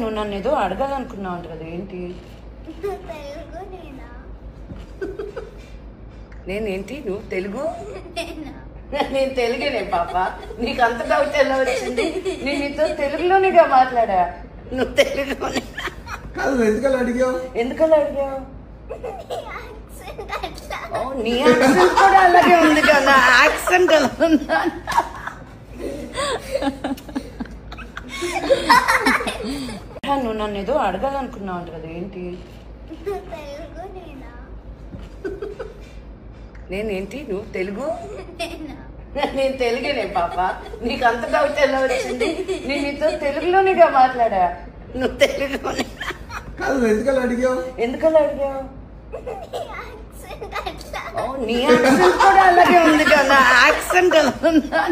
నువ్వు నన్ను ఏదో అడగాలనుకున్నావు అంట కదా, ఏంటి? నేనేంటి? నువ్వు తెలుగు? నేను తెలుగునే పాప. నీకు అంత డౌట్ ఎలా వచ్చింది? నేను నీతో తెలుగులోనేగా మాట్లాడా. నువ్వు తెలుగులోనే. ఎందుకలా అడిగావు? నీ యాక్సెంట్ కూడా అలాగే ఉంది కదా. యాక్సెంట్ ఎలా ఉందా? నువ్వు నన్ను ఏదో అడగాలనుకున్నావు అంట కదా, ఏంటి? నేనేంటి? నువ్వు తెలుగు? నేను తెలుగునే పాప. నీకు అంత డౌట్ ఎలా వచ్చింది? నేను నీతో తెలుగులోనేగా మాట్లాడా. నువ్వు తెలుగులోనే. ఎందుకలా అడిగావు? నీ యాక్సెంట్ కూడా అలాగే ఉంది కదా. యాక్సెంట్ ఎలా ఉందా?